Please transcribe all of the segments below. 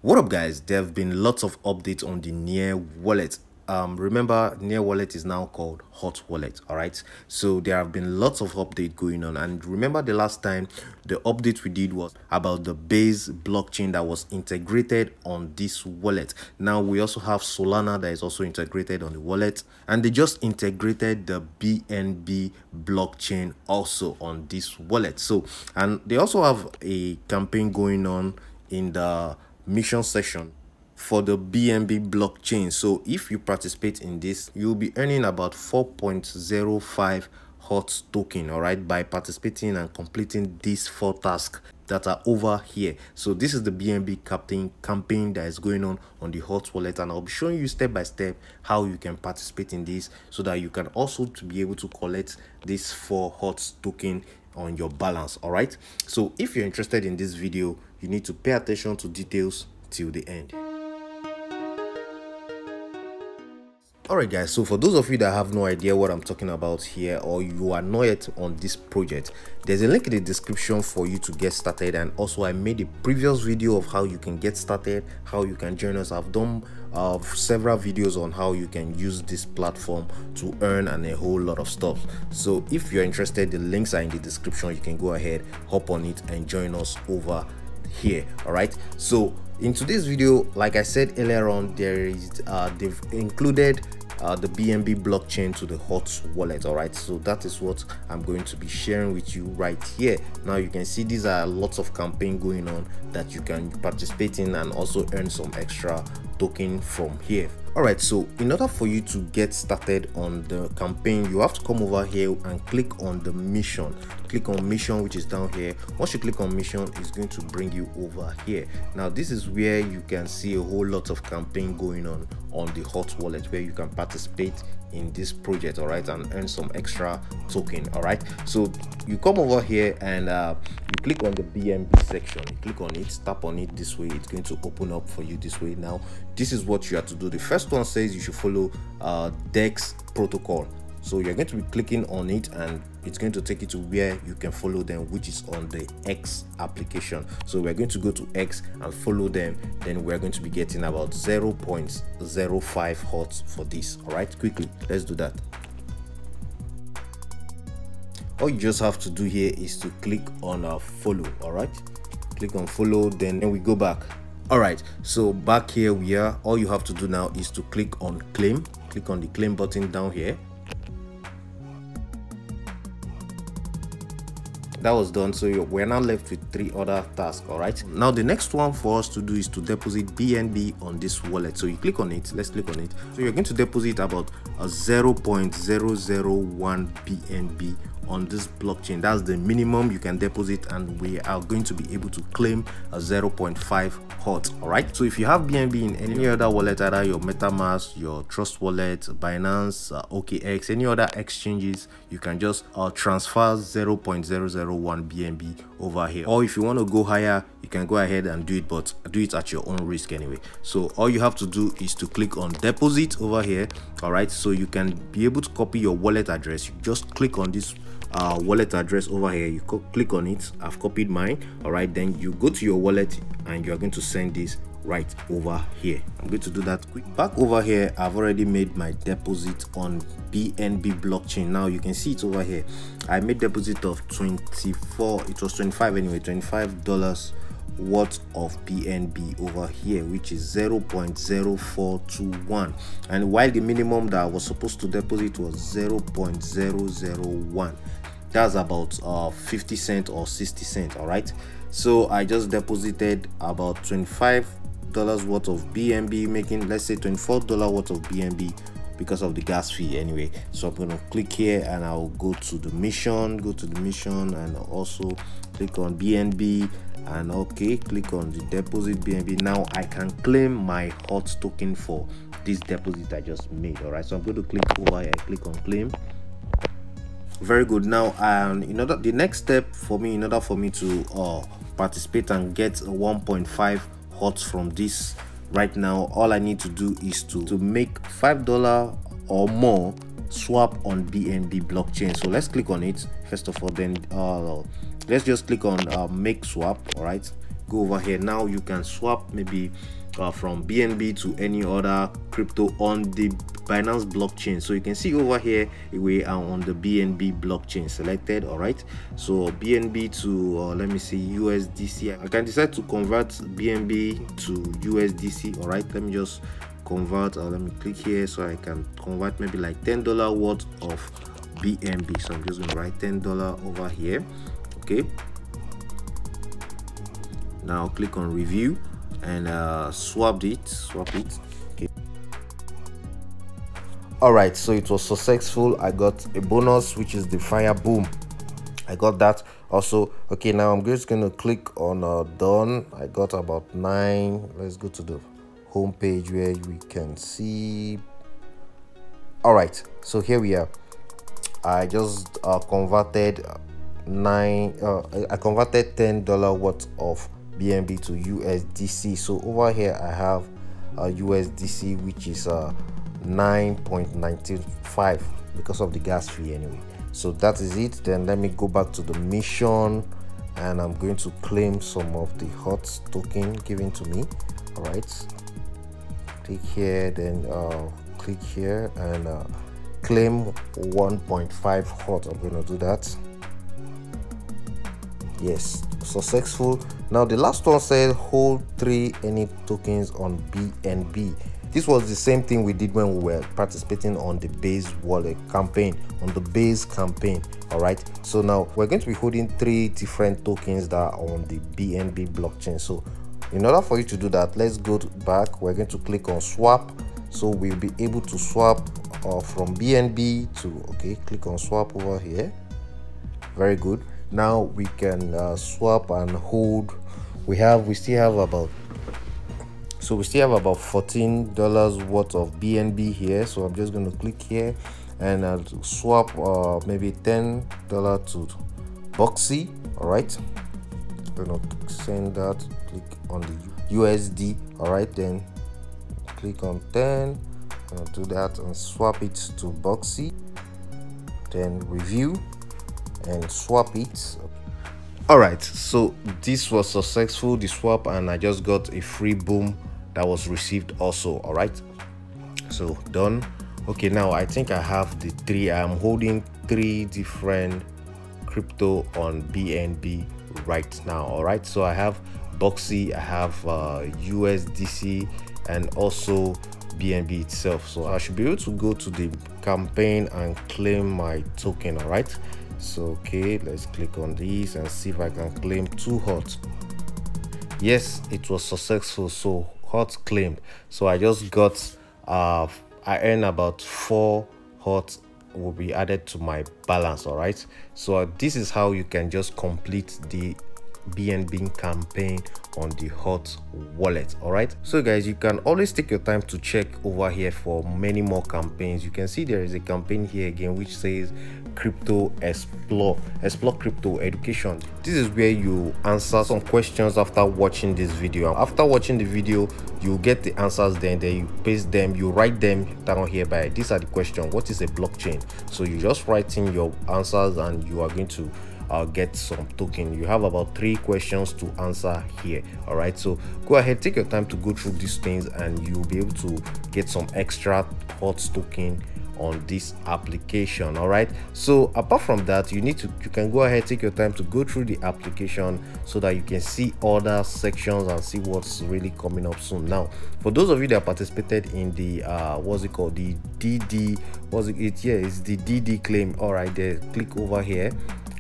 What up guys, there have been lots of updates on the Near wallet. Remember, Near wallet is now called Hot Wallet. All right, so there have been lots of update going on, and remember the last time the update we did was about the base blockchain that was integrated on this wallet. Now we also have Solana that is also integrated on the wallet, and they just integrated the BNB blockchain also on this wallet. So, and they also have a campaign going on in the mission section for the BNB blockchain. So if you participate in this, you'll be earning about 4.05 hot token, all right, by participating and completing these 4 tasks that are over here. So this is the BNB campaign that is going on the hot wallet, and I'll be showing you step by step how you can participate in this so that you can also to be able to collect this 4 hot token on your balance. All right, so if you're interested in this video, you need to pay attention to details till the end. Alright guys, so for those of you that have no idea what I'm talking about here, or you are not yet on this project, there's a link in the description for you to get started. And also I made a previous video of how you can get started, how you can join us. I've done several videos on how you can use this platform to earn and a whole lot of stuff. So if you're interested, the links are in the description. You can go ahead, hop on it and join us over here. All right, so in today's video, like I said earlier on, there is they've included the BNB blockchain to the hot wallet. All right, so that is what I'm going to be sharing with you right here. Now you can see these are lots of campaign going on that you can participate in and also earn some extra token from here. All right, so in order for you to get started on the campaign, you have to come over here and click on the mission. Click on mission, which is down here. Once you click on mission, it's going to bring you over here. Now this is where you can see a whole lot of campaign going on the hot wallet, where you can participate in this project, all right, and earn some extra token. All right, so you come over here and you click on the BNB section. You click on it, tap on it this way, it's going to open up for you this way. Now this is what you have to do. The first one says you should follow DEX protocol. So you're going to be clicking on it and it's going to take you to where you can follow them, which is on the X application. So we're going to go to X and follow them. Then we're going to be getting about 0.05 HOTS for this. All right, quickly, let's do that. All you just have to do here is to click on follow. All right, click on follow, then we go back. All right, so back here we are. All you have to do now is to click on claim. Click on the claim button down here. That was done, so we're now left with 3 other tasks. All right, now the next one for us to do is to deposit BNB on this wallet. So you click on it, let's click on it. So you're going to deposit about 0.001 BNB on this blockchain. That's the minimum you can deposit, and we are going to be able to claim a 0.5 HOT. All right, so if you have BNB in any other wallet, either your MetaMask, your Trust Wallet, Binance, OKX, any other exchanges, you can just transfer 0.001 BNB over here. Or if you want to go higher, you can go ahead and do it, but do it at your own risk anyway. So all you have to do is to click on deposit over here. All right, so you can be able to copy your wallet address. You just click on this wallet address over here, you click on it. I've copied mine. All right, then you go to your wallet and you're going to send this right over here. I'm going to do that quick. Back over here, I've already made my deposit on BNB blockchain. Now you can see it over here. I made deposit of 24, it was 25 anyway, $25 worth of BNB over here, which is 0.0421, and while the minimum that I was supposed to deposit was 0.001, that's about 50 cents or 60 cents. All right, so I just deposited about $25 worth of BNB, making, let's say, $24 worth of BNB because of the gas fee anyway. So I'm going to click here and I'll go to the mission, and also click on BNB, and okay, click on the deposit BNB. Now I can claim my hot token for this deposit I just made. All right, so I'm going to click over here, click on claim. Very good. Now the next step for me, in order for me to participate and get 1.5 HOTS from this right now, all I need to do is to make $5 or more swap on BNB blockchain. So let's click on it first of all. Then let's just click on make swap. All right, go over here. Now you can swap maybe from BNB to any other crypto on the Binance blockchain. So you can see over here we are on the BNB blockchain selected. All right, so BNB to let me see, USDC. I can decide to convert BNB to USDC. All right, let me just convert, let me click here so I can convert maybe like $10 worth of BNB. So I'm just going to write $10 over here. Okay, now click on review and swap it. Okay, all right, so it was successful. I got a bonus, which is the fire boom. I got that also. Okay, now I'm just going to click on done. I got about 9. Let's go to the home page where we can see. All right, so here we are. I just converted I converted $10 worth of BNB to USDC. So over here I have USDC, which is 9.95 because of the gas fee anyway. So that is it. Then let me go back to the mission, and I'm going to claim some of the HOT token given to me. All right, click here, then click here and claim 1.5 HOT. I'm going to do that. Yes, successful. Now the last one said hold 3 any tokens on BNB. This was the same thing we did when we were participating on the base wallet campaign, on the base campaign. All right, so now we're going to be holding 3 different tokens that are on the BNB blockchain. So in order for you to do that, let's go back. We're going to click on swap. So we'll be able to swap from BNB to, okay, click on swap over here. Very good. Now we can swap and hold. We still have about $14 worth of BNB here. So I'm just going to click here and swap maybe $10 to Boxy. All right, I'm going to send that. Click on the USD. All right, then click on 10. I'm going to do that and swap it to Boxy. Then review and swap it. All right, so this was successful, the swap, and I just got a free boom that was received also. All right, so done. Okay, now I think I have the 3. I'm holding 3 different crypto on BNB right now. All right, so I have Boxy, I have USDC, and also BNB itself. So I should be able to go to the campaign and claim my token. All right, so okay, let's click on this and see if I can claim 2 HOT. Yes, it was successful. So HOT claimed. So I just got I earned about 4 HOT will be added to my balance. All right, so this is how you can just complete the BNB campaign on the HOT wallet. All right, so guys, you can always take your time to check over here for many more campaigns. You can see there is a campaign here again which says crypto explore crypto education. This is where you answer some questions after watching this video. After watching the video, you get the answers, then you paste them, you write them down here. By these are the questions: what is a blockchain? So you just write in your answers and you are going to get some token. You have about 3 questions to answer here. All right, so go ahead, take your time to go through these things and you'll be able to get some extra HOT token on this application. All right, so apart from that, you can go ahead, take your time to go through the application so that you can see other sections and see what's really coming up soon. Now for those of you that participated in the what's it called, the DD, it's the DD claim. All right, there, click over here,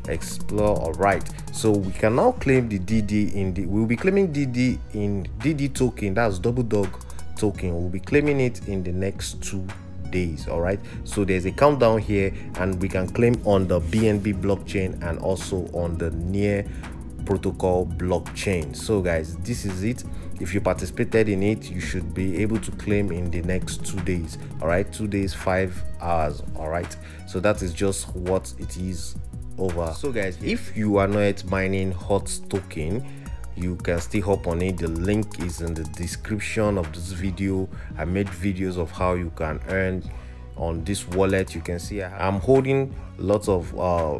explore. All right, so we can now claim the DD in the, we'll be claiming DD in DD token, that's double dog token. We'll be claiming it in the next 2 days. All right, so there's a countdown here and we can claim on the BNB blockchain and also on the near protocol blockchain. So guys, this is it. If you participated in it, you should be able to claim in the next 2 days. All right, 2 days, 5 hours. All right, so that is just what it is over. So guys, if you are not yet mining HOT token, you can still hop on it. The link is in the description of this video. I made videos of how you can earn on this wallet. You can see I'm holding lots of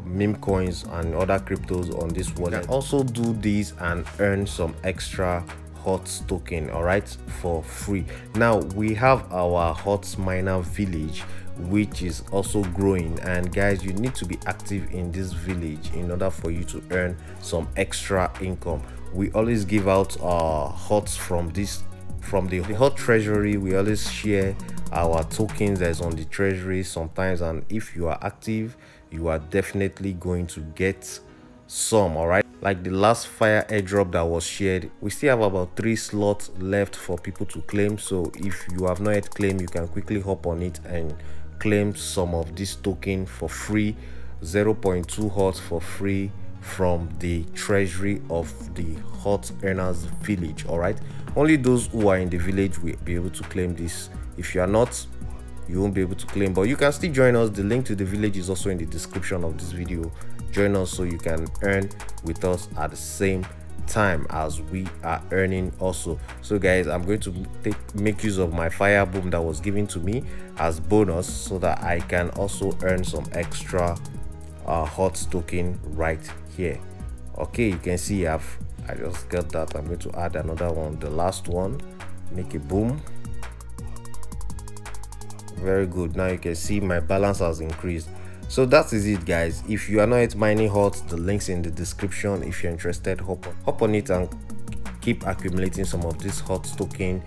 meme coins and other cryptos on this wallet. You can also do this and earn some extra HOTS token, all right, for free. Now we have our HOTS miner village, which is also growing, and guys, you need to be active in this village in order for you to earn some extra income. We always give out HOTS from the hot treasury. We always share our tokens that's on the treasury sometimes, and if you are active, you are definitely going to get some, all right. Like the last fire airdrop that was shared, we still have about 3 slots left for people to claim. So if you have not yet claimed, you can quickly hop on it and claim some of this token for free, 0.2 HOTS for free from the treasury of the HOTS earners village. All right, only those who are in the village will be able to claim this. If you are not, you won't be able to claim, but you can still join us. The link to the village is also in the description of this video. Join us so you can earn with us at the same time as we are earning also. So guys, I'm going to make use of my fire boom that was given to me as bonus so that I can also earn some extra HOTS token right here. Okay, you can see I just got that. I'm going to add another one, the last one, make a boom. Very good. Now you can see my balance has increased. So that is it, guys. If you are not yet mining HOTS, the links in the description. If you're interested, hop on it and keep accumulating some of this HOTS token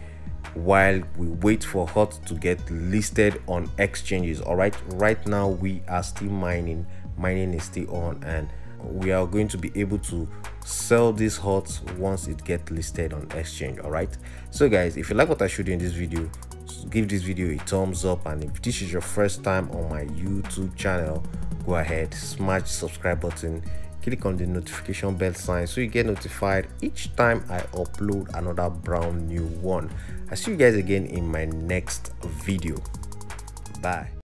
while we wait for HOTS to get listed on exchanges. All right, right now we are still mining is still on, and we are going to be able to sell this HOTS once it gets listed on exchange. All right, so guys, if you like what I showed you in this video, give this video a thumbs up, and if this is your first time on my YouTube channel, go ahead, smash the subscribe button, click on the notification bell sign so you get notified each time I upload another brand new one. I'll see you guys again in my next video. Bye.